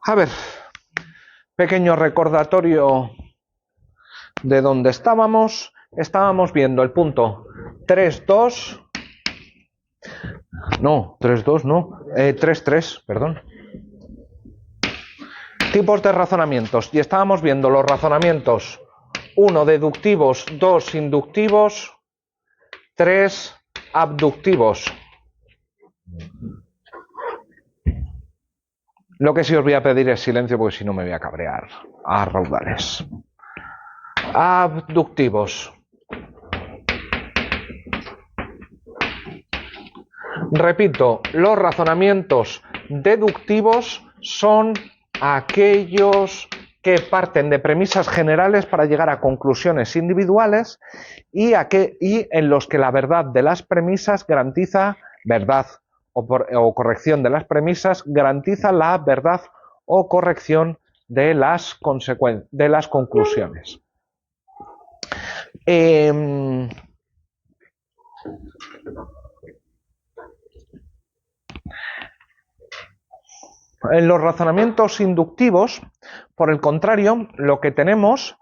A ver, pequeño recordatorio de dónde estábamos. Estábamos viendo el punto 3.2. No, 3.2 no. 3.3, perdón. Tipos de razonamientos. Y estábamos viendo los razonamientos 1 deductivos, 2 inductivos, 3 abductivos. Lo que sí os voy a pedir es silencio porque si no me voy a cabrear a raudales. Abductivos. Repito, los razonamientos deductivos son aquellos que parten de premisas generales para llegar a conclusiones individuales y en los que la verdad de las premisas garantiza verdad o corrección de las premisas garantiza la verdad o corrección de las conclusiones. En los razonamientos inductivos, por el contrario, lo que tenemos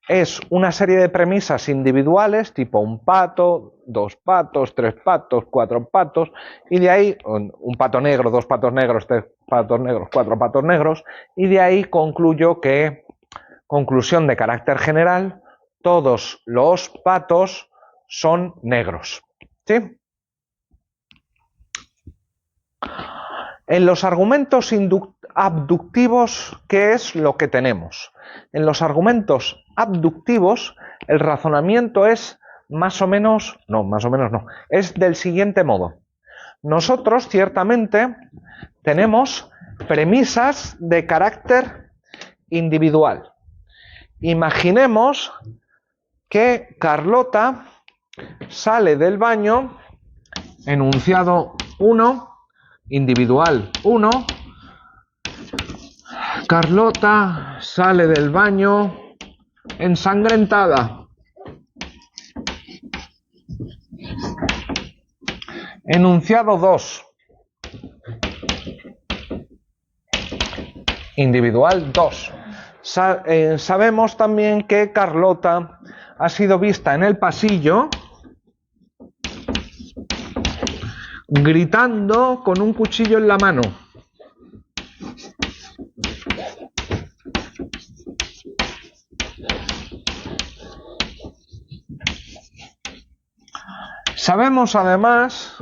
es una serie de premisas individuales, tipo un pato, 2 patos, 3 patos, 4 patos, y de ahí un pato negro, 2 patos negros, 3 patos negros, 4 patos negros, y de ahí concluyo que, conclusión de carácter general, todos los patos son negros. ¿Sí? En los argumentos abductivos, ¿qué es lo que tenemos? En los argumentos abductivos, el razonamiento es más o menos no, es del siguiente modo. Nosotros, ciertamente, tenemos premisas de carácter individual. Imaginemos que Carlota sale del baño, enunciado 1, individual 1, Carlota sale del baño ensangrentada. Enunciado 2, individual 2. Sabemos también que Carlota ha sido vista en el pasillo gritando con un cuchillo en la mano. Sabemos además,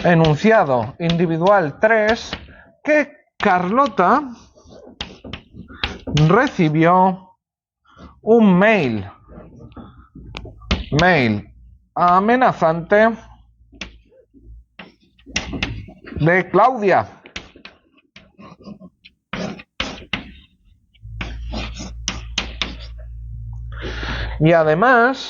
enunciado individual 3, que Carlota recibió un mail amenazante de Claudia. Y además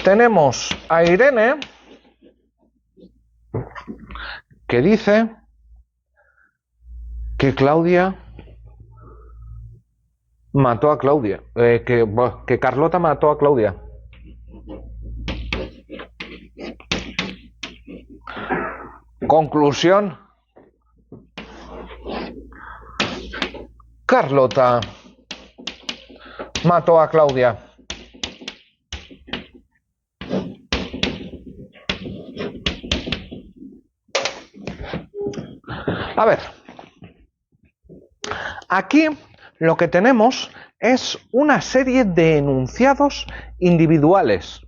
tenemos a Irene que dice que Claudia mató a Claudia, que Carlota mató a Claudia. Conclusión: Carlota mató a Claudia. A ver, aquí lo que tenemos es una serie de enunciados individuales.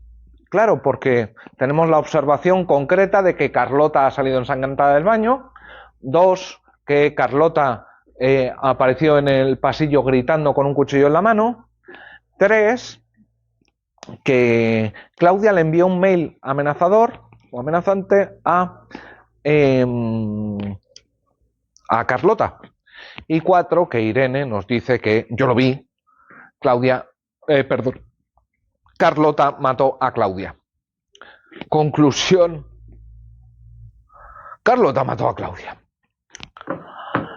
Claro, porque tenemos la observación concreta de que Carlota ha salido ensangrentada del baño. 2, que Carlota apareció en el pasillo gritando con un cuchillo en la mano. 3, que Claudia le envió un mail amenazador o amenazante a Carlota. Y 4, que Irene nos dice que yo lo vi, Carlota mató a Claudia. Conclusión: Carlota mató a Claudia.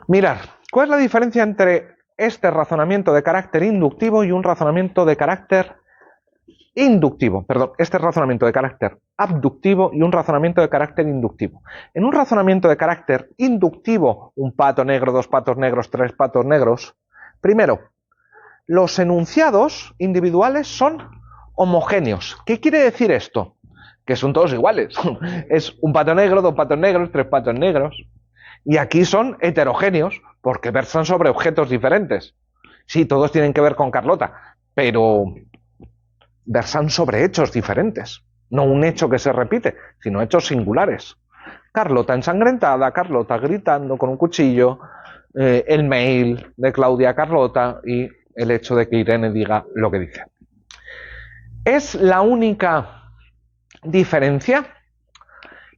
Mirad, ¿cuál es la diferencia entre este razonamiento de carácter inductivo y un razonamiento de carácter inductivo, perdón, este es razonamiento de carácter abductivo y un razonamiento de carácter inductivo. En un razonamiento de carácter inductivo, un pato negro, dos patos negros, tres patos negros, primero, los enunciados individuales son homogéneos. ¿Qué quiere decir esto? Que son todos iguales. Es un pato negro, dos patos negros, tres patos negros. Y aquí son heterogéneos, porque versan sobre objetos diferentes. Sí, todos tienen que ver con Carlota, pero versan sobre hechos diferentes. No un hecho que se repite, sino hechos singulares. Carlota ensangrentada, Carlota gritando con un cuchillo, el mail de Claudia a Carlota y el hecho de que Irene diga lo que dice. Es la única diferencia.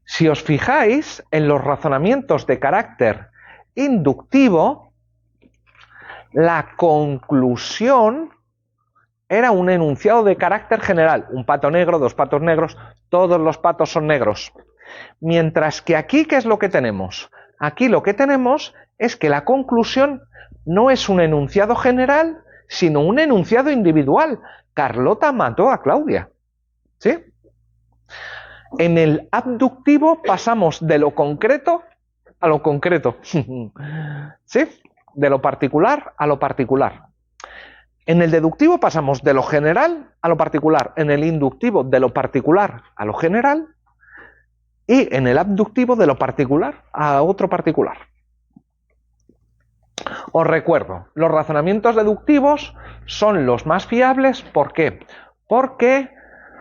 Si os fijáis en los razonamientos de carácter inductivo, la conclusión era un enunciado de carácter general. Un pato negro, dos patos negros, todos los patos son negros. Mientras que aquí, ¿qué es lo que tenemos? Aquí lo que tenemos es que la conclusión no es un enunciado general, sino un enunciado individual. Carlota mató a Claudia. ¿Sí? En el abductivo pasamos de lo concreto a lo concreto. ¿Sí? De lo particular a lo particular. En el deductivo pasamos de lo general a lo particular. En el inductivo de lo particular a lo general. Y en el abductivo de lo particular a otro particular. Os recuerdo, los razonamientos deductivos son los más fiables. ¿Por qué? Porque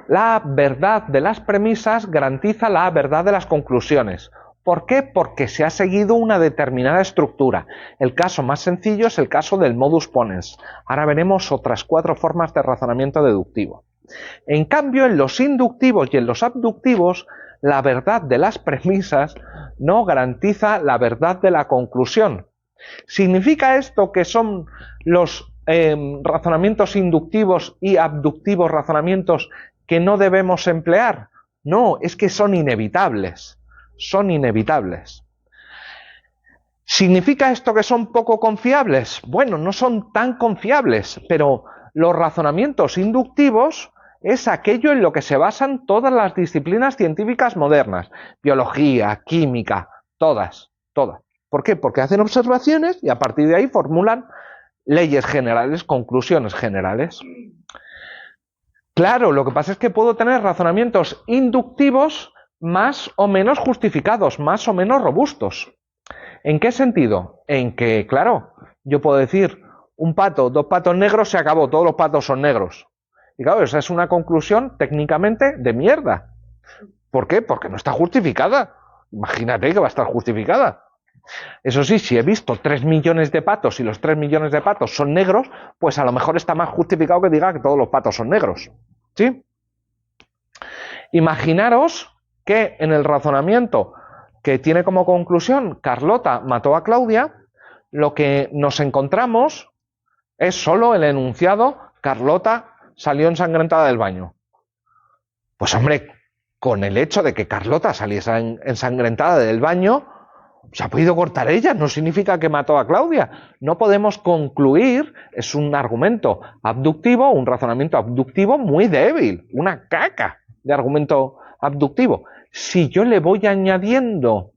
la verdad de las premisas garantiza la verdad de las conclusiones. ¿Por qué? Porque se ha seguido una determinada estructura. El caso más sencillo es el caso del modus ponens. Ahora veremos otras 4 formas de razonamiento deductivo. En cambio, en los inductivos y en los abductivos, la verdad de las premisas no garantiza la verdad de la conclusión. ¿Significa esto que son los razonamientos inductivos y abductivos razonamientos que no debemos emplear? No, es que son inevitables. Son inevitables. ¿Significa esto que son poco confiables? Bueno, no son tan confiables, pero los razonamientos inductivos es aquello en lo que se basan todas las disciplinas científicas modernas. Biología, química, todas. ¿Por qué? Porque hacen observaciones y a partir de ahí formulan leyes generales, conclusiones generales. Claro, lo que pasa es que puedo tener razonamientos inductivos más o menos justificados, más o menos robustos. ¿En qué sentido? En que, claro, yo puedo decir, un pato, dos patos negros, se acabó, todos los patos son negros. Y claro, esa es una conclusión técnicamente de mierda. ¿Por qué? Porque no está justificada. Imagínate que va a estar justificada. Eso sí, si he visto 3 millones de patos y los 3 millones de patos son negros, pues a lo mejor está más justificado que diga que todos los patos son negros. ¿Sí? Imaginaros que en el razonamiento que tiene como conclusión Carlota mató a Claudia, lo que nos encontramos es solo el enunciado Carlota salió ensangrentada del baño. Pues hombre, con el hecho de que Carlota saliese ensangrentada del baño, se ha podido cortar ella, no significa que mató a Claudia. No podemos concluir, es un argumento abductivo, un razonamiento abductivo muy débil, una caca de argumento abductivo. Si yo le voy añadiendo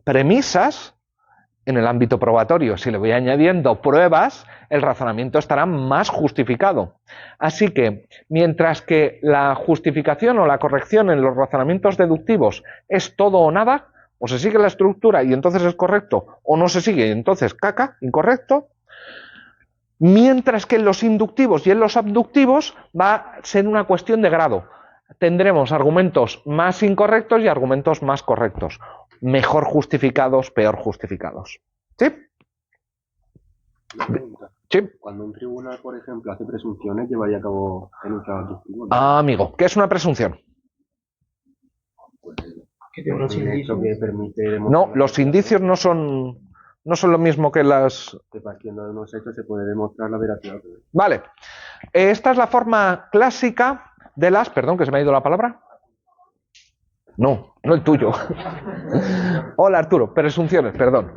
premisas en el ámbito probatorio, si le voy añadiendo pruebas, el razonamiento estará más justificado. Así que, mientras que la justificación o la corrección en los razonamientos deductivos es todo o nada, o se sigue la estructura y entonces es correcto, o no se sigue y entonces caca, incorrecto, mientras que en los inductivos y en los abductivos va a ser una cuestión de grado. Tendremos argumentos más incorrectos y argumentos más correctos. Mejor justificados, peor justificados. ¿Sí? Sí. Cuando un tribunal, por ejemplo, hace presunciones, llevaría a cabo enunciados abductivos, ¿no? Amigo, ¿qué es una presunción? Pues, que tiene unos indicios que permite no, los indicios no son lo mismo que las... Que partiendo de unos hechos se puede demostrar la veracidad. Vale. Esta es la forma clásica de las... Perdón, que se me ha ido la palabra. No, no el tuyo. Hola, Arturo. Presunciones, perdón.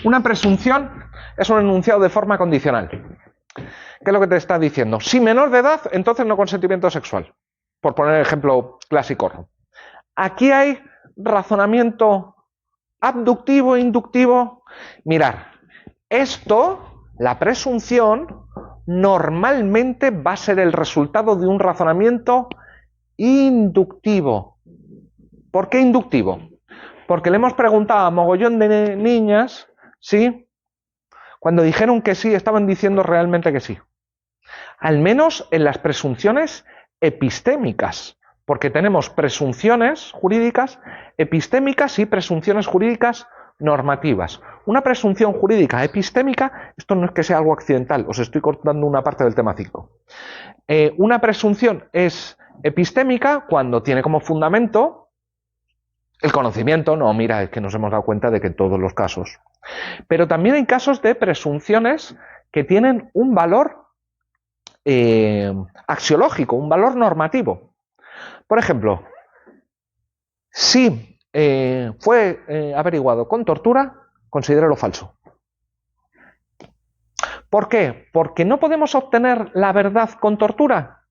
Una presunción Es un enunciado de forma condicional. ¿Qué es lo que te está diciendo? Si menor de edad, entonces no consentimiento sexual. Por poner el ejemplo clásico. Aquí hay razonamiento abductivo e inductivo. Mirar, esto, la presunción, normalmente va a ser el resultado de un razonamiento inductivo. ¿Por qué inductivo? Porque le hemos preguntado a mogollón de niñas, ¿sí? Cuando dijeron que sí, estaban diciendo realmente que sí. Al menos en las presunciones epistémicas, porque tenemos presunciones jurídicas epistémicas y presunciones jurídicas normativas. Una presunción jurídica epistémica, esto no es que sea algo accidental, os estoy cortando una parte del tema 5. Una presunción es epistémica cuando tiene como fundamento el conocimiento. No, mira, es que nos hemos dado cuenta de que en todos los casos. Pero también hay casos de presunciones que tienen un valor axiológico, un valor normativo. Por ejemplo, si fue averiguado con tortura, considéralo falso. ¿Por qué? Porque no podemos obtener la verdad con tortura.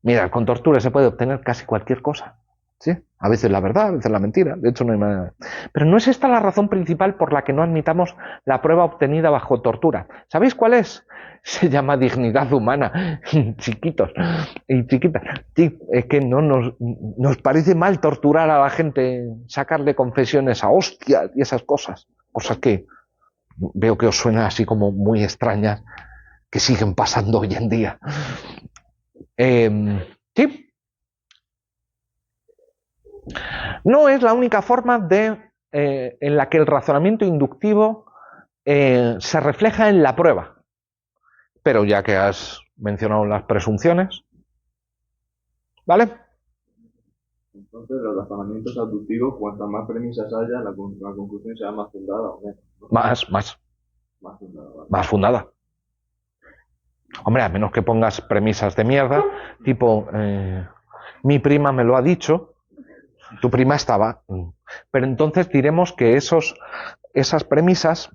Mira, con tortura se puede obtener casi cualquier cosa. ¿Sí? A veces la verdad, a veces la mentira. De hecho, no hay manera. Pero no es esta la razón principal por la que no admitamos la prueba obtenida bajo tortura. ¿Sabéis cuál es? Se llama dignidad humana. Chiquitos y chiquitas. Sí, es que no nos parece mal torturar a la gente, sacarle confesiones a hostias y esas cosas. Cosas que veo que os suena así como muy extrañas, que siguen pasando hoy en día. Sí. No es la única forma en la que el razonamiento inductivo se refleja en la prueba. Pero ya que has mencionado las presunciones, ¿vale? Entonces, los razonamientos abductivos, cuantas más premisas haya, la conclusión será más fundada o menos, ¿no? Más fundada. ¿Vale? Más fundada. Hombre, a menos que pongas premisas de mierda, tipo, mi prima me lo ha dicho, tu prima estaba. Pero entonces diremos que esas premisas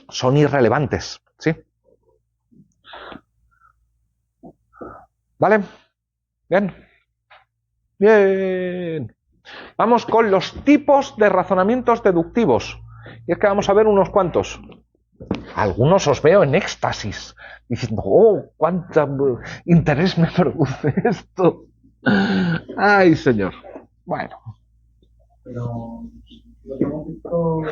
son irrelevantes, ¿sí? ¿Vale? Bien. Bien. Vamos con los tipos de razonamientos deductivos. Y es que vamos a ver unos cuantos. Algunos os veo en éxtasis, diciendo, oh, cuánto interés me produce esto. Ay, señor. Bueno. Pero lo que hemos visto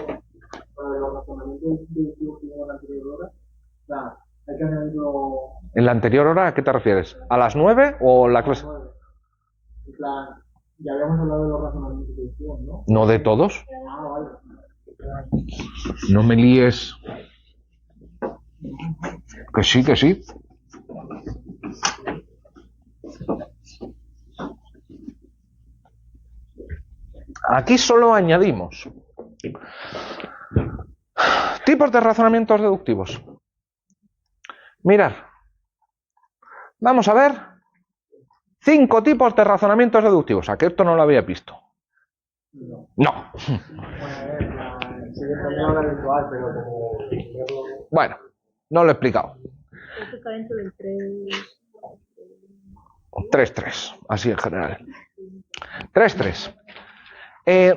para los razonamientos deductivos que hubo en la anterior hora, o sea, hay que añadirlo. ¿En la anterior hora a qué te refieres? ¿A las 9 o la clase? En plan, ya habíamos hablado de los razonamientos deductivos, ¿no? ¿No de todos? Ah, vale. No me líes. Que sí, que sí. Aquí solo añadimos tipos de razonamientos deductivos. Mirad, vamos a ver 5 tipos de razonamientos deductivos. ¿A que esto no lo había visto? No. Bueno, no lo he explicado. 3-3, así en general. 3-3.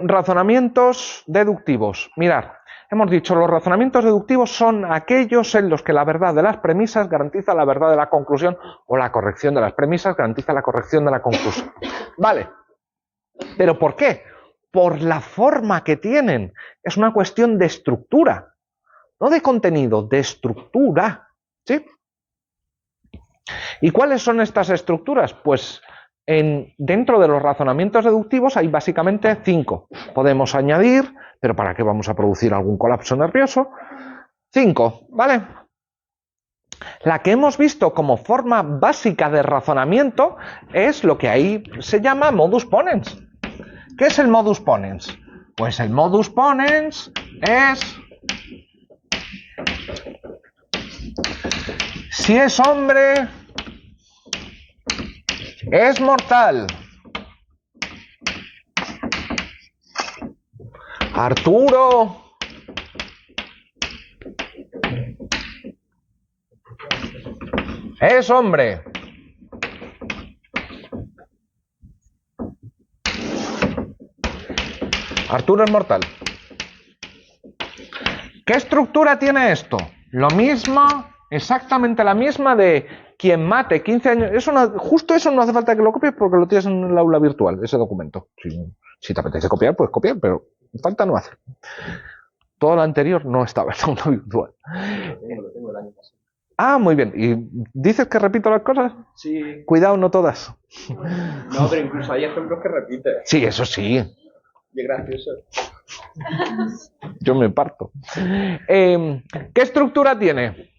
Razonamientos deductivos. Mirad, hemos dicho, los razonamientos deductivos son aquellos en los que la verdad de las premisas garantiza la verdad de la conclusión, o la corrección de las premisas garantiza la corrección de la conclusión. Vale. ¿Pero por qué? Por la forma que tienen. Es una cuestión de estructura. No de contenido, de estructura. ¿Sí? ¿Y cuáles son estas estructuras? Pues dentro de los razonamientos deductivos hay básicamente 5. Podemos añadir, pero ¿para qué vamos a producir algún colapso nervioso? 5, ¿vale? La que hemos visto como forma básica de razonamiento es lo que ahí se llama modus ponens. ¿Qué es el modus ponens? Pues el modus ponens es: si es hombre, es mortal. Arturo Es hombre. Arturo es mortal. ¿Qué estructura tiene esto? Lo mismo, exactamente la misma de quien mate 15 años. Eso no, justo eso no hace falta que lo copies porque lo tienes en el aula virtual, ese documento. Si te apetece copiar, puedes copiar, pero falta no hacer. Todo lo anterior no estaba en el aula virtual. Lo tengo el año pasado. Ah, muy bien. ¿Y dices que repito las cosas? Sí. Cuidado, no todas. No, pero incluso hay ejemplos que repites. Sí, eso sí. Y es gracioso. Yo me parto. ¿Qué estructura tiene?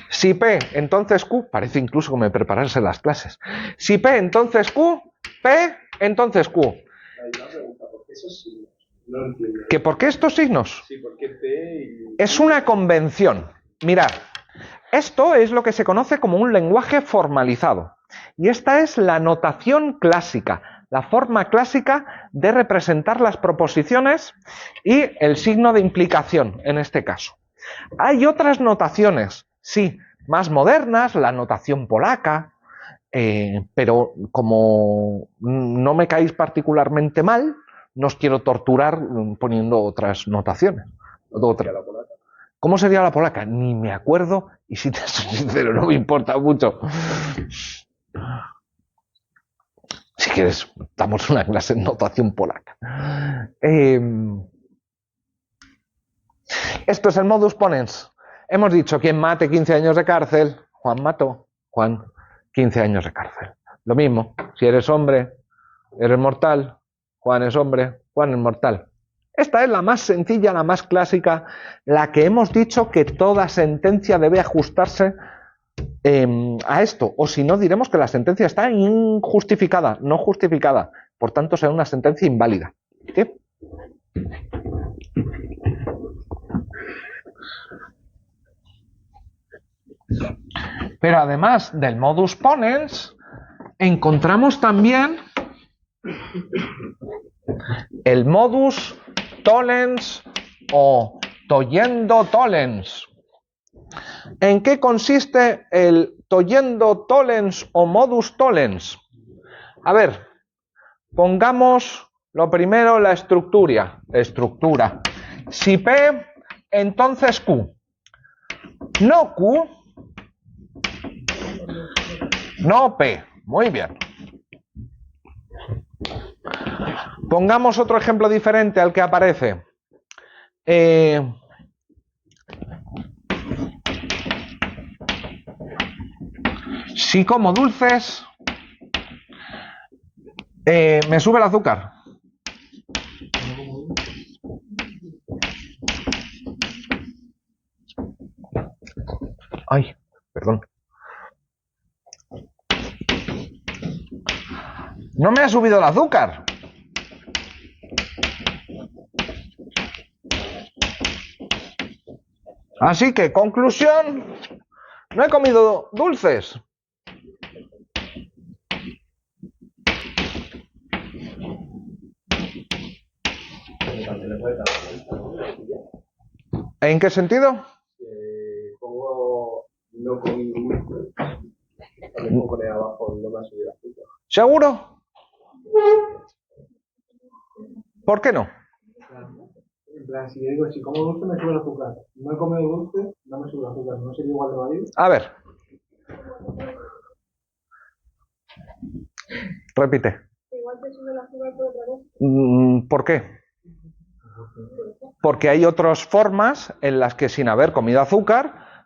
Si P, entonces Q. Parece incluso como prepararse las clases. Si P, entonces Q. P, entonces Q. Hay una pregunta, ¿por qué esos signos? No lo entiendo. ¿Que por qué estos signos? Sí, ¿por qué P y...? Es una convención. Mirad, esto es lo que se conoce como un lenguaje formalizado. Y esta es la notación clásica, la forma clásica de representar las proposiciones y el signo de implicación, en este caso. Hay otras notaciones, sí, más modernas, la notación polaca, pero como no me caéis particularmente mal, no os quiero torturar poniendo otras notaciones. ¿Cómo sería la polaca? Ni me acuerdo y si te soy sincero no me importa mucho. Si quieres, damos una clase en notación polaca. Esto es el modus ponens. Hemos dicho, quien mate 15 años de cárcel, Juan mató, Juan, 15 años de cárcel. Lo mismo, si eres hombre, eres mortal, Juan es hombre, Juan es mortal. Esta es la más sencilla, la más clásica, la que hemos dicho que toda sentencia debe ajustarse a esto, o si no diremos que la sentencia está injustificada, no justificada, por tanto será una sentencia inválida. ¿Sí? Pero además del modus ponens, encontramos también el modus tollens o tollendo tollens. ¿En qué consiste el tollendo tollens o modus tollens? A ver, pongamos lo primero la estructura. Si P, entonces Q. No Q, no P. Muy bien. Pongamos otro ejemplo diferente al que aparece. Si como dulces, me sube el azúcar. Ay, perdón. No me ha subido el azúcar. Así que, conclusión, no he comido dulces. ¿En qué sentido? Pongo no comí dulce. También puedo poner abajo no me ha subido el azúcar. ¿Seguro? ¿Por qué no? En plan, si yo digo, si como dulce me sube el azúcar. No he comido dulce, no me sube el azúcar. ¿No sería igual de válido? A ver. Repite. Igual te sube el azúcar por otra cosa. ¿Por qué? Porque hay otras formas en las que sin haber comido azúcar,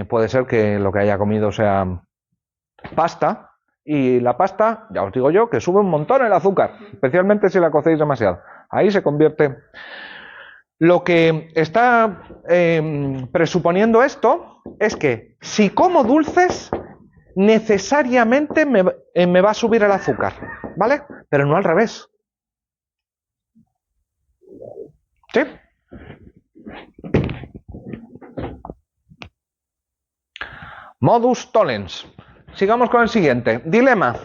puede ser que lo que haya comido sea pasta, y la pasta, ya os digo yo, que sube un montón el azúcar, especialmente si la cocéis demasiado. Ahí se convierte. Lo que está presuponiendo esto es que si como dulces, necesariamente me va a subir el azúcar, ¿vale? Pero no al revés. ¿Sí? Modus tollens. Sigamos con el siguiente. Dilema.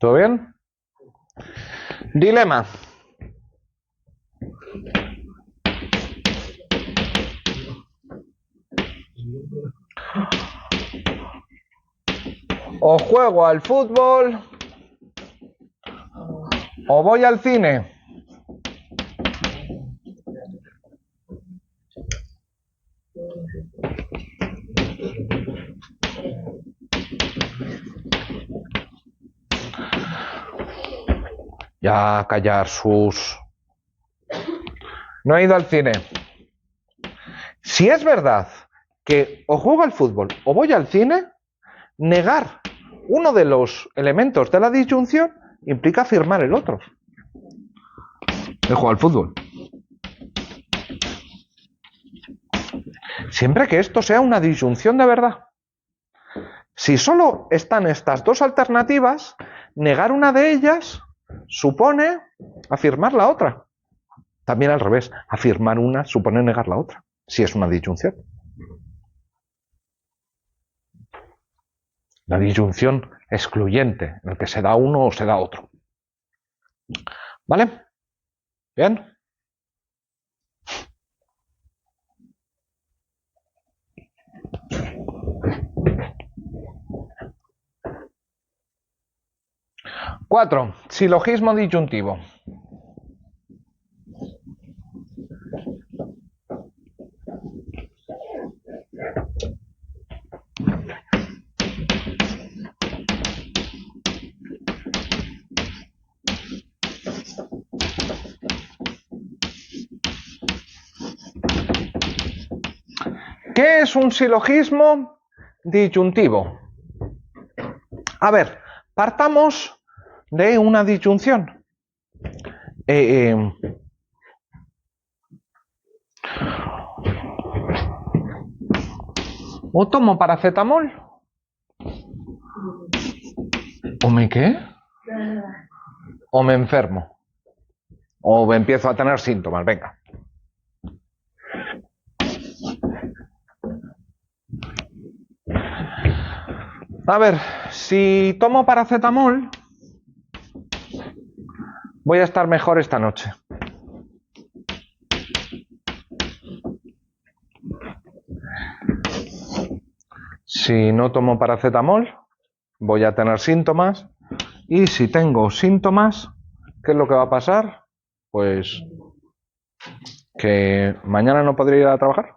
¿Todo bien? Dilema. O juego al fútbol o voy al cine. Ya callar sus... No he ido al cine. Si es verdad que o juego al fútbol o voy al cine, negar uno de los elementos de la disyunción implica afirmar el otro. He jugado al fútbol. Siempre que esto sea una disyunción de verdad. Si solo están estas dos alternativas, negar una de ellas supone afirmar la otra. También al revés, afirmar una supone negar la otra, si es una disyunción. La disyunción excluyente, en el que se da uno o se da otro. ¿Vale? ¿Bien? Cuatro, silogismo disyuntivo. ¿Qué es un silogismo disyuntivo? A ver, partamos de una disyunción. O tomo paracetamol. ¿O me qué? O me enfermo. O me empiezo a tener síntomas. Venga. A ver, si tomo paracetamol, voy a estar mejor esta noche. Si no tomo paracetamol, voy a tener síntomas. Y si tengo síntomas, ¿qué es lo que va a pasar? Pues que mañana no podré ir a trabajar.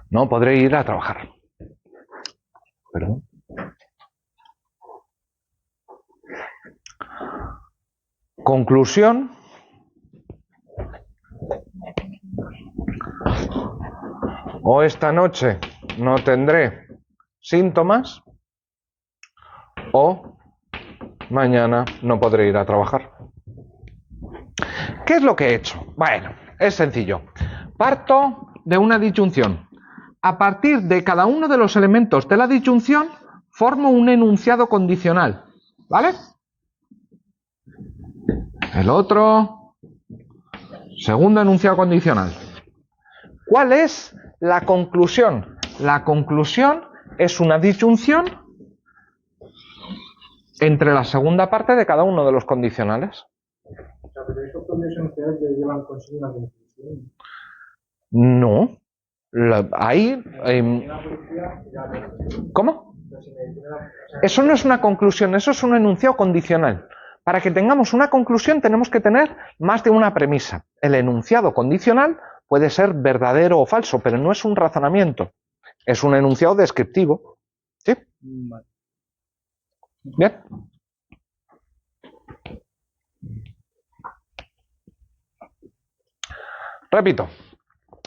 No podré ir a trabajar. Perdón. Conclusión. O esta noche no tendré síntomas o mañana no podré ir a trabajar. ¿Qué es lo que he hecho? Bueno, es sencillo. Parto de una disyunción. A partir de cada uno de los elementos de la disyunción, formo un enunciado condicional. ¿Vale? El otro. Segundo enunciado condicional. ¿Cuál es la conclusión? La conclusión es una disyunción entre la segunda parte de cada uno de los condicionales. Pero esos condiciones que llevan consigo una conclusión. No. Ahí. ¿Cómo? Eso no es una conclusión, eso es un enunciado condicional. Para que tengamos una conclusión tenemos que tener más de una premisa. El enunciado condicional puede ser verdadero o falso, pero no es un razonamiento. Es un enunciado descriptivo. ¿Sí? Bien. Repito.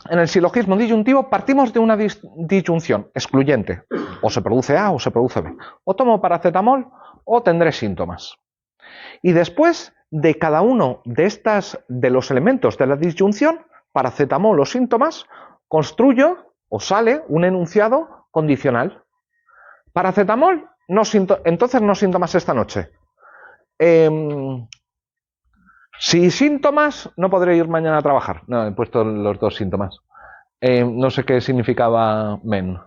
En el silogismo disyuntivo partimos de una disyunción excluyente. O se produce A o se produce B. O tomo paracetamol o tendré síntomas. Y después de cada uno de los elementos de la disyunción, paracetamol o síntomas, construyo o sale un enunciado condicional. Paracetamol, entonces no síntomas esta noche. Si síntomas, no podré ir mañana a trabajar. No, he puesto los dos síntomas. No sé qué significaba men.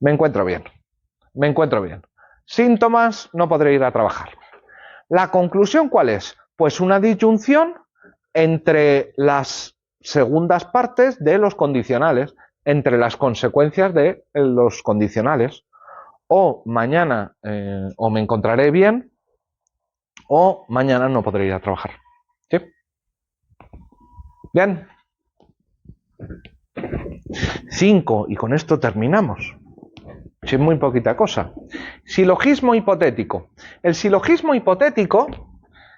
Me encuentro bien. Me encuentro bien. Síntomas, no podré ir a trabajar. ¿La conclusión cuál es? Pues una disyunción entre las segundas partes de los condicionales, entre las consecuencias de los condicionales. O mañana o me encontraré bien, o mañana no podré ir a trabajar. ¿Sí? Bien. 5, y con esto terminamos. Si es muy poquita cosa. Silogismo hipotético. El silogismo hipotético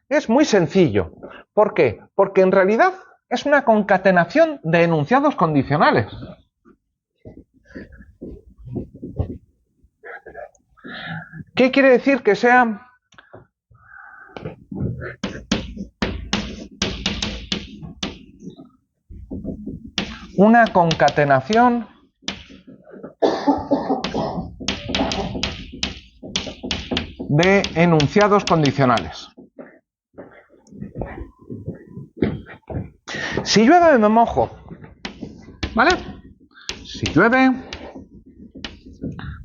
es muy sencillo. ¿Por qué? Porque en realidad es una concatenación de enunciados condicionales. ¿Qué quiere decir que sea una concatenación de enunciados condicionales? Si llueve me mojo, ¿vale? Si llueve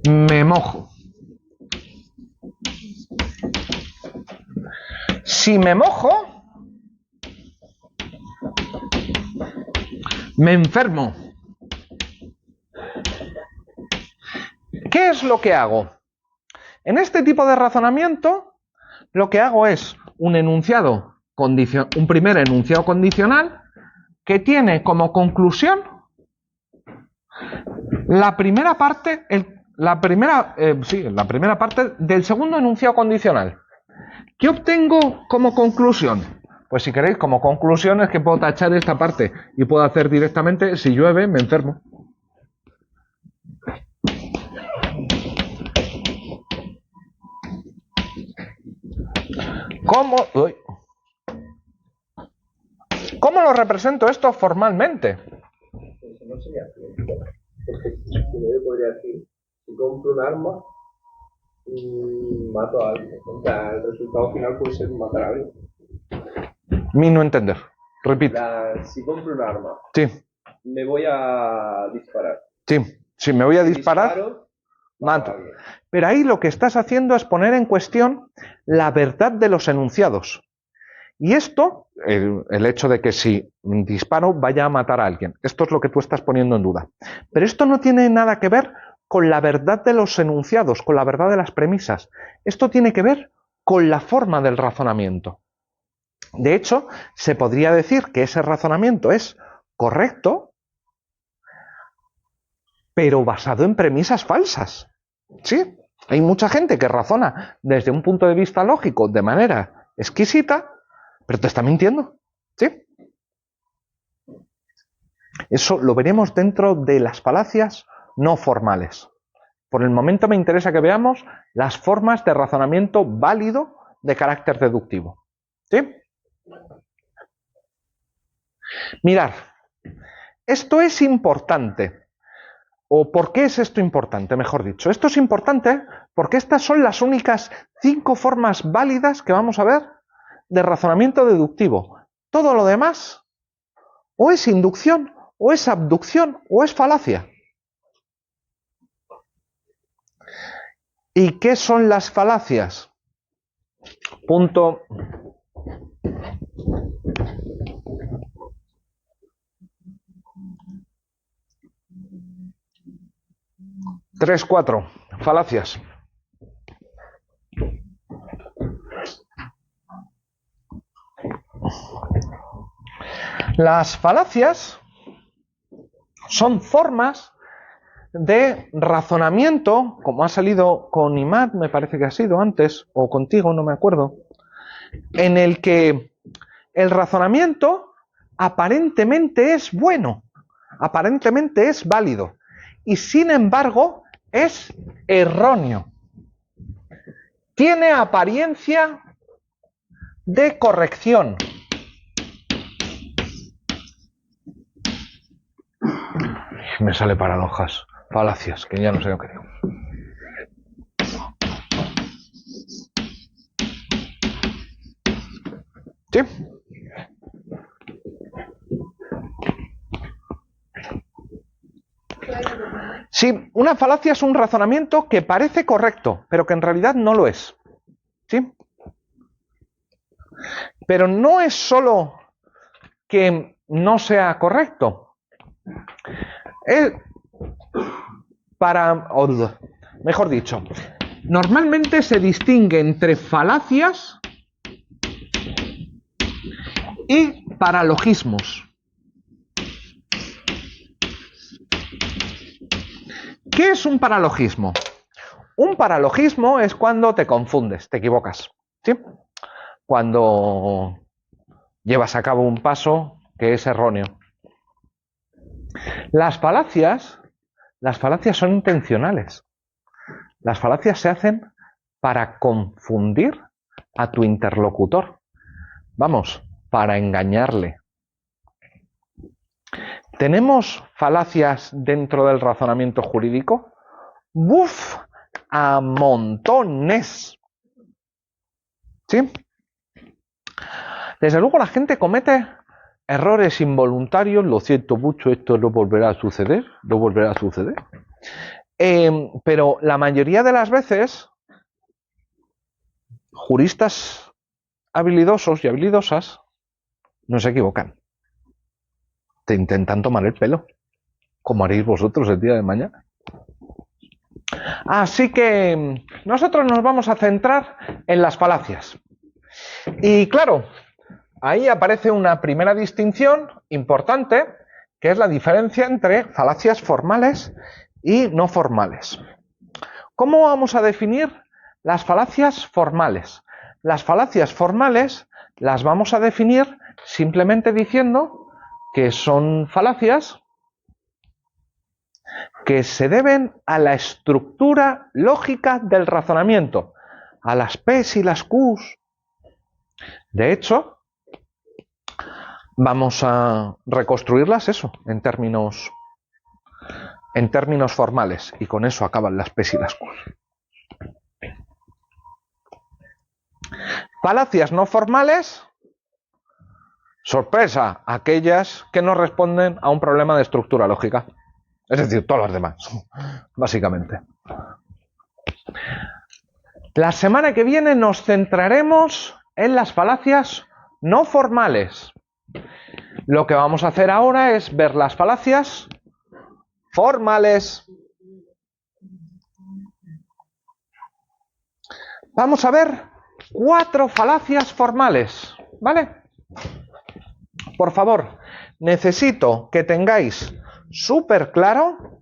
me mojo. Si me mojo, me enfermo. ¿Qué es lo que hago? En este tipo de razonamiento, lo que hago es un primer enunciado condicional que tiene como conclusión la primera parte del segundo enunciado condicional. ¿Qué obtengo como conclusión? Pues si queréis, como conclusión es que puedo tachar esta parte y puedo hacer directamente, si llueve, me enfermo. ¿Cómo lo represento esto formalmente? Eso no sería cierto. Porque yo podría decir, si compro un arma y mato a alguien. O sea, el resultado final puede ser matar a alguien. No entender. Repite. Si compro un arma, sí, me voy a disparar. Sí, si me voy a disparar, Disparo, mato. Pero ahí lo que estás haciendo es poner en cuestión la verdad de los enunciados. Y esto, el hecho de que si disparo vaya a matar a alguien, esto es lo que tú estás poniendo en duda. Pero esto no tiene nada que ver con la verdad de los enunciados, con la verdad de las premisas. Esto tiene que ver con la forma del razonamiento. De hecho, se podría decir que ese razonamiento es correcto, pero basado en premisas falsas. ¿Sí? Hay mucha gente que razona desde un punto de vista lógico de manera exquisita, pero te está mintiendo. ¿Sí? Eso lo veremos dentro de las falacias no formales. Por el momento me interesa que veamos las formas de razonamiento válido de carácter deductivo. ¿Sí? Mirad, esto es importante. ¿O por qué es esto importante, mejor dicho? Esto es importante porque estas son las únicas 5 formas válidas que vamos a ver de razonamiento deductivo. Todo lo demás o es inducción, o es abducción, o es falacia. ¿Y qué son las falacias? Punto 3.4. Falacias. Las falacias son formas de razonamiento, como ha salido con Imad, me parece que ha sido antes, o contigo, no me acuerdo, en el que el razonamiento aparentemente es bueno, aparentemente es válido, y sin embargo es erróneo. Tiene apariencia de corrección. Me sale paradojas, falacias, que ya no sé lo que digo. ¿Sí? Sí, una falacia es un razonamiento que parece correcto, pero que en realidad no lo es. ¿Sí? Pero no es solo que no sea correcto. Mejor dicho, normalmente se distingue entre falacias y paralogismos. ¿Qué es un paralogismo? Un paralogismo es cuando te confundes, te equivocas, ¿sí? Cuando llevas a cabo un paso que es erróneo. Las falacias son intencionales. Las falacias se hacen para confundir a tu interlocutor. Vamos, para engañarle. ¿Tenemos falacias dentro del razonamiento jurídico? ¡Buf! A montones. ¿Sí? Desde luego la gente comete errores involuntarios. Lo siento mucho, esto no volverá a suceder. No volverá a suceder. Pero la mayoría de las veces, juristas habilidosos y habilidosas no se equivocan. Te intentan tomar el pelo, como haréis vosotros el día de mañana. Así que nosotros nos vamos a centrar en las falacias. Y claro, ahí aparece una primera distinción importante, que es la diferencia entre falacias formales y no formales. ¿Cómo vamos a definir las falacias formales? Las falacias formales las vamos a definir simplemente diciendo que son falacias que se deben a la estructura lógica del razonamiento, a las P's y las Q's. De hecho, vamos a reconstruirlas en términos formales, y con eso acaban las P's y las Q's. Falacias no formales, sorpresa, aquellas que no responden a un problema de estructura lógica. Es decir, todas las demás, básicamente. La semana que viene nos centraremos en las falacias no formales. Lo que vamos a hacer ahora es ver las falacias formales. Vamos a ver 4 falacias formales, ¿vale? Por favor, necesito que tengáis súper claro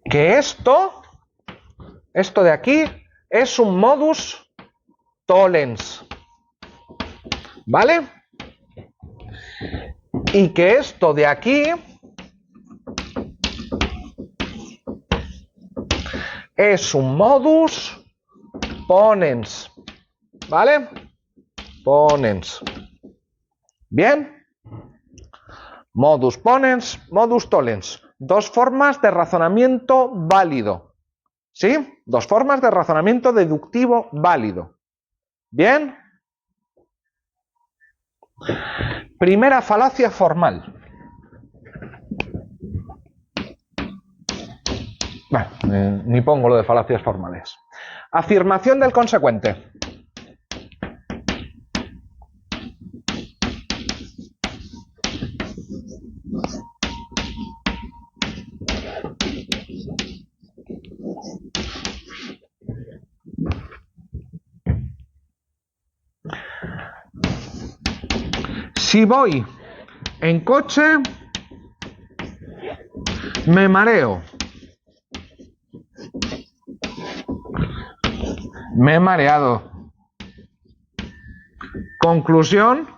que esto de aquí es un modus tollens, ¿vale? Y que esto de aquí es un modus ponens, ¿vale? Ponens. ¿Bien? Modus ponens, modus tollens. 2 formas de razonamiento válido. ¿Sí? 2 formas de razonamiento deductivo válido. ¿Bien? Primera falacia formal. Bueno, ni pongo lo de falacias formales. Afirmación del consecuente. Si voy en coche, me mareo. Me he mareado. Conclusión.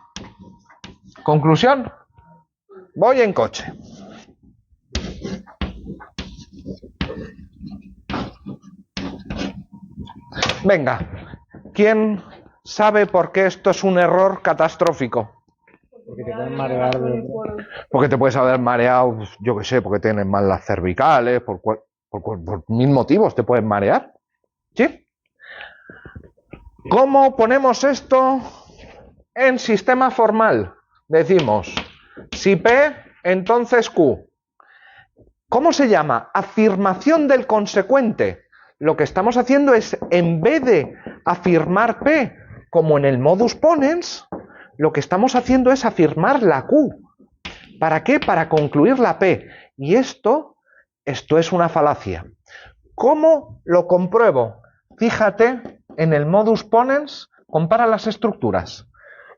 Voy en coche. Venga, ¿quién sabe por qué esto es un error catastrófico? Porque te pueden marear Porque te puedes haber mareado, yo qué sé, porque tienes mal las cervicales, por 1000 motivos te pueden marear. ¿Sí? ¿Cómo ponemos esto En sistema formal decimos, si P, entonces Q. ¿Cómo se llama? Afirmación del consecuente. Lo que estamos haciendo es, en vez de afirmar P como en el modus ponens, lo que estamos haciendo es afirmar la Q. ¿Para qué? Para concluir la P. Y esto es una falacia. ¿Cómo lo compruebo? Fíjate en el modus ponens, compara las estructuras.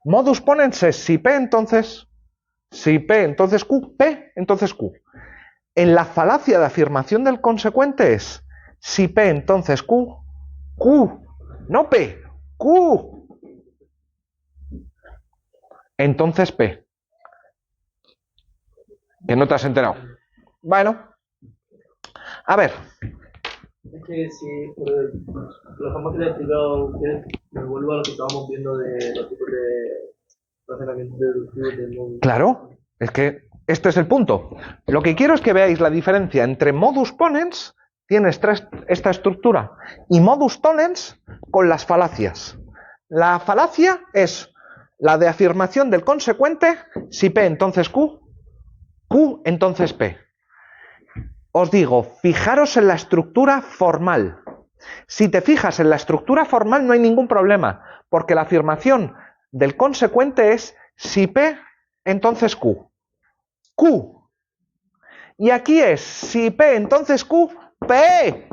Modus ponens es si P, entonces Q, P, entonces Q. En la falacia de afirmación del consecuente es si P, entonces Q, Q, no P, Q. Entonces P. Que no te has enterado. Bueno. A ver. Es que si, lo forma que le he explicado a usted, me vuelvo a lo que estábamos viendo de los tipos de razonamiento deductivo del módulo. Claro, es que este es el punto. Lo que quiero es que veáis la diferencia entre modus ponens, tienes esta estructura, y modus tollens con las falacias. La falacia es la de afirmación del consecuente, si P entonces Q, Q entonces P. Os digo, fijaros en la estructura formal. Si te fijas en la estructura formal no hay ningún problema, porque la afirmación del consecuente es si P, entonces Q. Q. Y aquí es si P, entonces Q, P.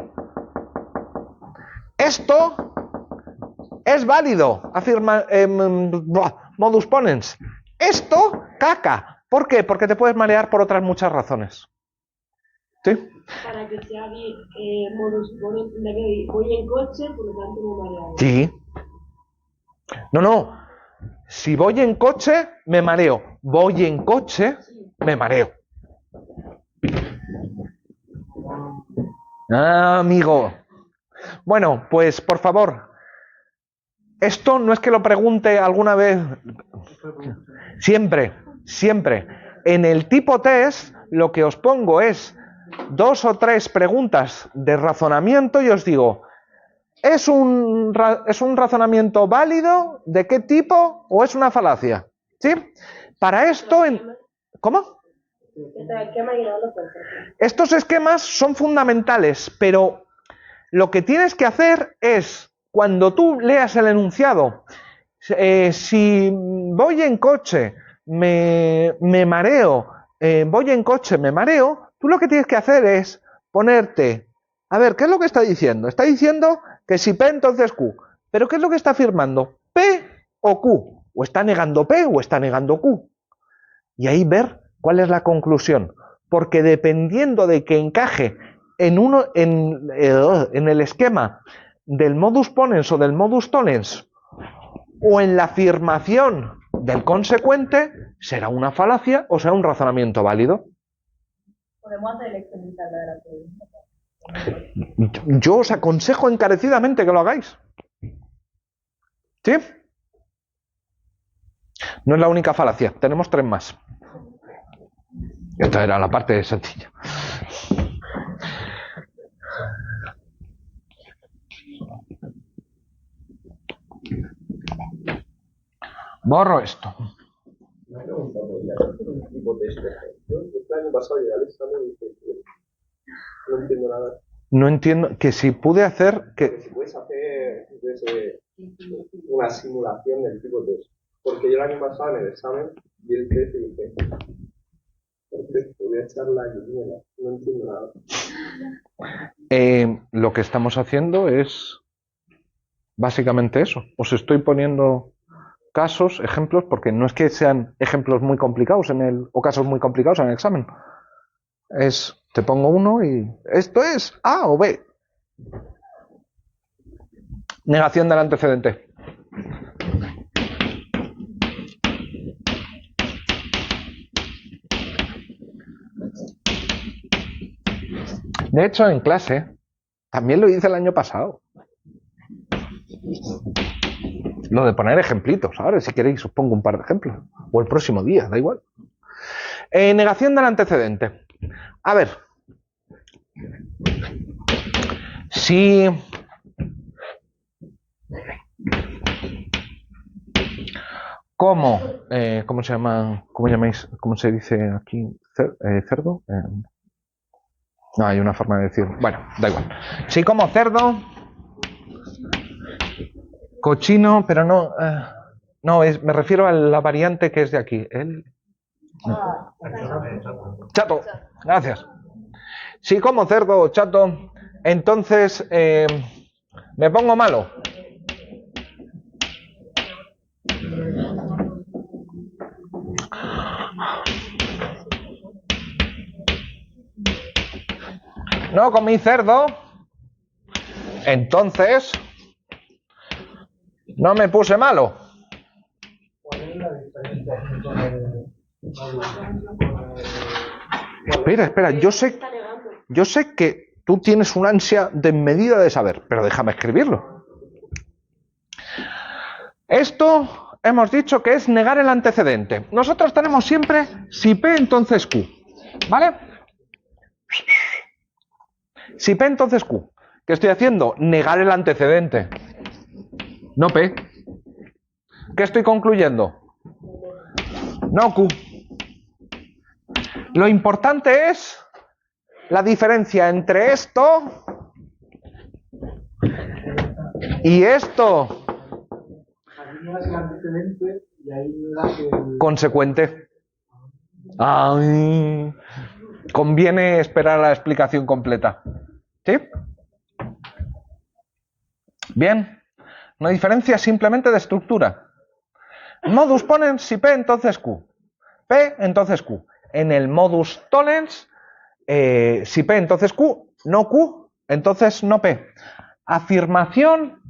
Esto es válido, afirma modus ponens. Esto, caca. ¿Por qué? Porque te puedes marear por otras muchas razones. ¿Sí? Para que sea modus ponens, tendrá que ir, voy en coche, por lo tanto me mareo. Sí. No. Si voy en coche, me mareo. Voy en coche, me mareo. Ah, amigo. Bueno, pues por favor. Esto no es que lo pregunte alguna vez. Siempre. En el tipo test, lo que os pongo es 2 o 3 preguntas de razonamiento y os digo, ¿es un razonamiento válido? ¿De qué tipo? ¿O es una falacia? ¿Sí? Para esto... ¿Cómo? Estos esquemas son fundamentales, pero lo que tienes que hacer es, cuando tú leas el enunciado, si voy en coche, me mareo, voy en coche, me mareo, tú lo que tienes que hacer es ponerte, a ver, ¿qué es lo que está diciendo? Está diciendo que si P, entonces Q. ¿Pero qué es lo que está afirmando? ¿P o Q? ¿O está negando P o está negando Q? Y ahí ver cuál es la conclusión. Porque dependiendo de que encaje en el esquema del modus ponens o del modus tollens o en la afirmación del consecuente, será una falacia o será un razonamiento válido. Podemos hacer el experimental de la pregunta. Yo os aconsejo encarecidamente que lo hagáis. ¿Sí? No es la única falacia, tenemos 3 más. Esta era la parte sencilla. Borro esto. Me he preguntado, ¿podría hacer un tipo de esto? Yo el año pasado llegué al examen y dije, no entiendo nada. No entiendo que si pude hacer Que si puedes hacer una simulación del tipo test. Porque yo el año pasado en el examen vi el test y dije, perfecto, voy a echar la quiniela, no entiendo nada. lo que estamos haciendo es básicamente eso. Os estoy poniendo casos, ejemplos, porque no es que sean ejemplos muy complicados o casos muy complicados en el examen. Te pongo uno y esto es A o B. Negación del antecedente. De hecho, en clase también lo hice el año pasado. Lo de poner ejemplitos. Ahora, si queréis, os pongo un par de ejemplos. O el próximo día, da igual. Negación del antecedente. A ver. Si ¿cómo se llama? ¿Cómo llamáis? ¿Cómo se dice aquí? ¿Cerdo? No, hay una forma de decir. Bueno, da igual. Si como cerdo, cochino, pero no. No, me refiero a la variante que es de aquí. Chato, gracias. Si como cerdo o chato, entonces me pongo malo. No comí cerdo, entonces no me puse malo. ¿Cuál es la diferencia con el Espera, yo sé que tú tienes una ansia desmedida de saber, pero déjame escribirlo. Esto hemos dicho que es negar el antecedente. Nosotros tenemos siempre si P entonces Q, ¿vale? Si P entonces Q. ¿Qué estoy haciendo? Negar el antecedente. No P. ¿Qué estoy concluyendo? No Q. Lo importante es la diferencia entre esto y esto. el antecedente y ahí da que Consecuente. Ay, conviene esperar a la explicación completa. ¿Sí? Bien. Una diferencia simplemente de estructura. Modus ponens si P entonces Q. P entonces Q. En el modus tollens, si P entonces Q, no Q, entonces no P. Afirmación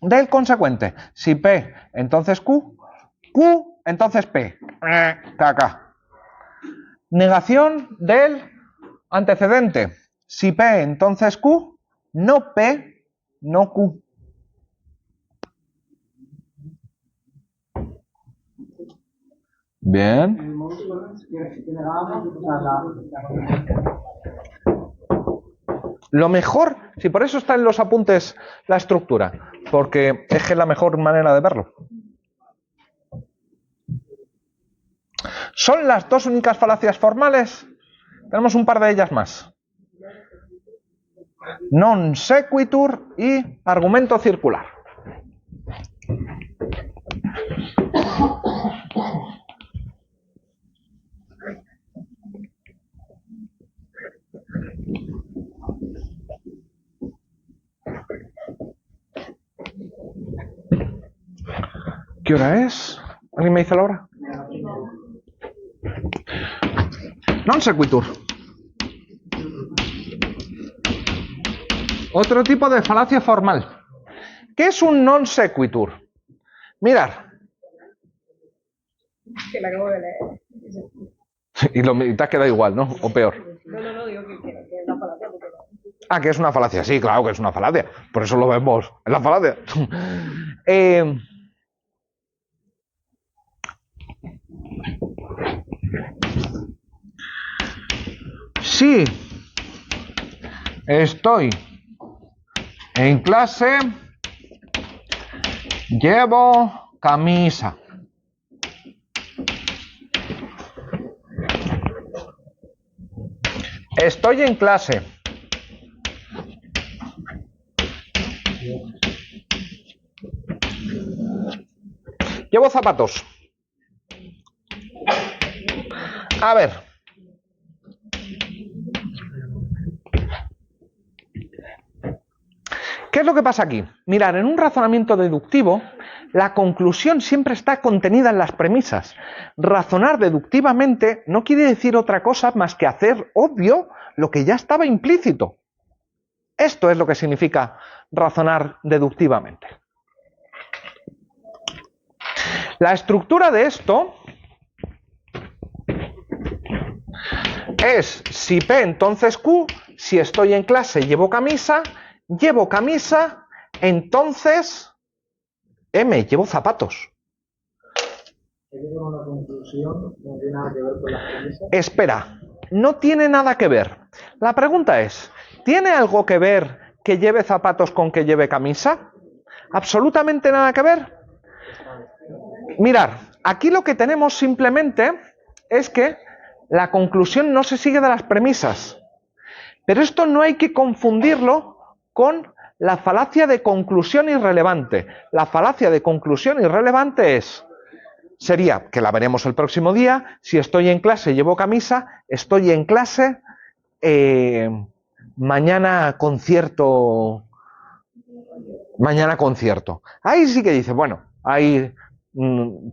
del consecuente. Si P entonces Q, Q entonces P. Caca. Negación del antecedente. Si P entonces Q, no P, no Q. Bien. el módulo que negábamos, o sea, Lo mejor, si por eso está en los apuntes la estructura, porque es que es la mejor manera de verlo. ¿Son las dos únicas falacias formales? Tenemos un par de ellas más. Non sequitur y argumento circular. ¿Qué hora es? ¿Alguien me dice la hora? Non sequitur. Otro tipo de falacia formal. ¿Qué es un non sequitur? Mirad. Que la acabo de leer. Y te has quedado igual, ¿no? O peor. No, digo que es una falacia. Ah, que es una falacia. Sí, claro que es una falacia. Por eso lo vemos en la falacia. Sí. Estoy en clase. Llevo camisa. Estoy en clase. Llevo zapatos. A ver. ¿Qué es lo que pasa aquí? Mirad, en un razonamiento deductivo, la conclusión siempre está contenida en las premisas. Razonar deductivamente no quiere decir otra cosa más que hacer obvio lo que ya estaba implícito. Esto es lo que significa razonar deductivamente. La estructura de esto es si P entonces Q, si estoy en clase llevo camisa, entonces M, llevo zapatos. una conclusión, no tiene nada que ver con las premisas. Espera, no tiene nada que ver. La pregunta es, ¿tiene algo que ver que lleve zapatos con que lleve camisa? ¿Absolutamente nada que ver? Mirad, aquí lo que tenemos simplemente es que la conclusión no se sigue de las premisas. Pero esto no hay que confundirlo con la falacia de conclusión irrelevante. La falacia de conclusión irrelevante sería, que la veremos el próximo día, si estoy en clase llevo camisa, estoy en clase, mañana concierto. Ahí sí que dice, bueno, ahí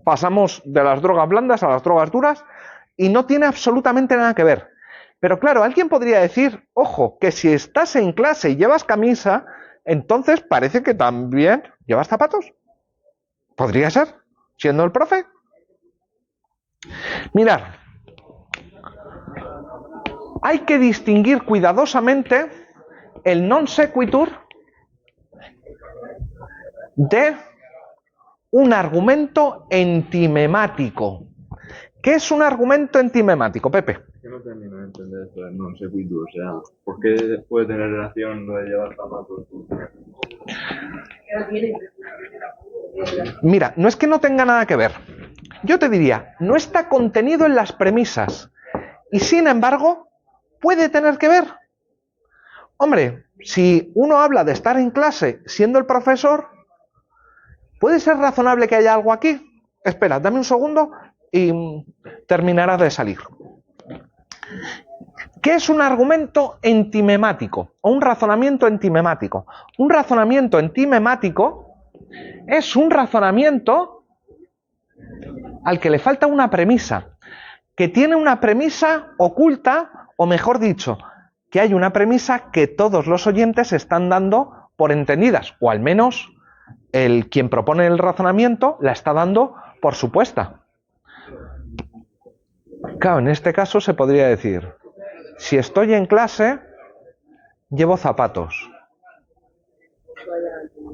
pasamos de las drogas blandas a las drogas duras y no tiene absolutamente nada que ver. Pero claro, alguien podría decir, ojo, que si estás en clase y llevas camisa, entonces parece que también llevas zapatos. Podría ser, siendo el profe. Mirad, hay que distinguir cuidadosamente el non sequitur de un argumento entimemático. ¿Qué es un argumento entimemático, Pepe? Yo no termino de entender esto de non sequitur, o sea, ¿por qué puede tener relación lo de llevar zapatos? Mira, no es que no tenga nada que ver. Yo te diría, no está contenido en las premisas y sin embargo puede tener que ver. Hombre, si uno habla de estar en clase siendo el profesor, ¿puede ser razonable que haya algo aquí? Espera, dame un segundo y terminarás de salir. ¿Qué es un argumento entimemático o un razonamiento entimemático? Un razonamiento entimemático es un razonamiento al que le falta una premisa, que tiene una premisa oculta, o mejor dicho, que hay una premisa que todos los oyentes están dando por entendidas, o al menos quien propone el razonamiento la está dando por supuesta. Claro, en este caso se podría decir, si estoy en clase, llevo zapatos.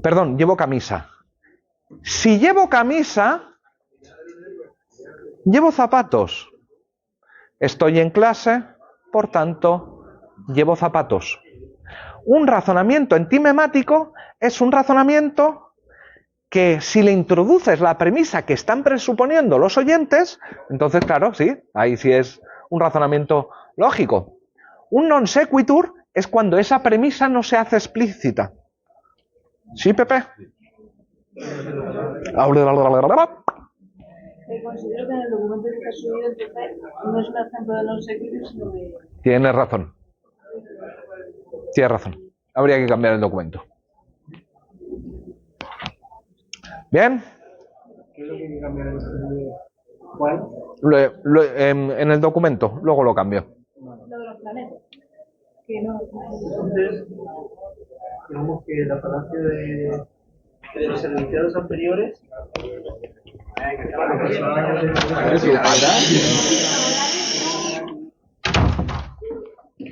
Perdón, llevo camisa. Si llevo camisa, llevo zapatos. Estoy en clase, por tanto, llevo zapatos. Un razonamiento entimemático es un razonamiento que si le introduces la premisa que están presuponiendo los oyentes, entonces claro, sí, ahí sí es un razonamiento lógico. Un non sequitur es cuando esa premisa no se hace explícita. ¿Sí, Pepe? Considero que en el documento que está subido entonces no es un ejemplo de non sequitur, sino de... Tienes razón. Tienes razón. Habría que cambiar el documento. ¿Bien? ¿Qué es lo que hay que cambiar en el ¿Cuál? En el documento, luego lo cambio. Lo de los planetas. Que no... Entonces, digamos que la falacia de los enunciados anteriores,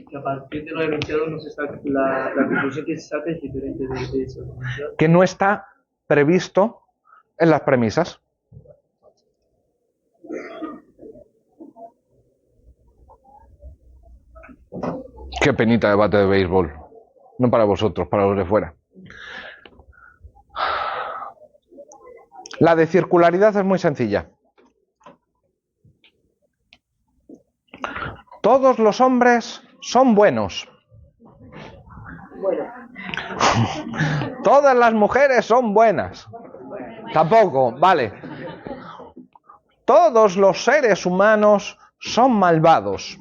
que a partir de los enunciados no se saca, la conclusión que se saca es diferente de eso. Que no está previsto en las premisas. Qué penita debate de béisbol. No para vosotros, para los de fuera. La de circularidad es muy sencilla. Todos los hombres son buenos. Todas las mujeres son buenas. Tampoco, vale. Todos los seres humanos son malvados.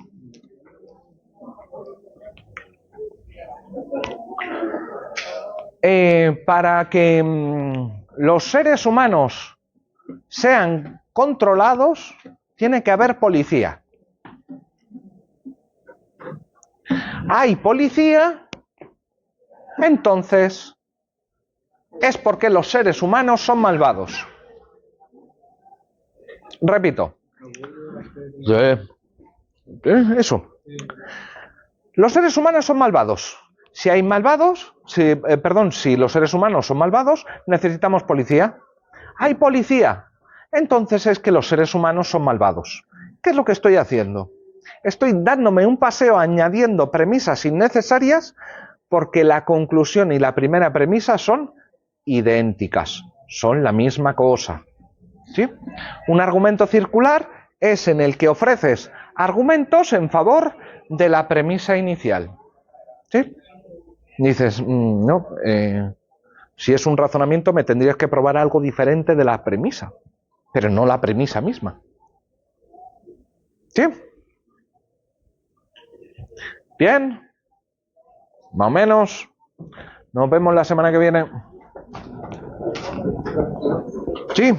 Para que los seres humanos sean controlados, tiene que haber policía. Hay policía, entonces es porque los seres humanos son malvados. Repito. Eso. Los seres humanos son malvados. Si hay malvados, si los seres humanos son malvados, necesitamos policía. Hay policía. Entonces es que los seres humanos son malvados. ¿Qué es lo que estoy haciendo? Estoy dándome un paseo añadiendo premisas innecesarias porque la conclusión y la primera premisa son idénticas. Son la misma cosa. ¿Sí? Un argumento circular es en el que ofreces argumentos en favor de la premisa inicial. ¿Sí? Dices, no, si es un razonamiento me tendrías que probar algo diferente de la premisa, pero no la premisa misma. ¿Sí? Bien. Más o menos. Nos vemos la semana que viene. Sí.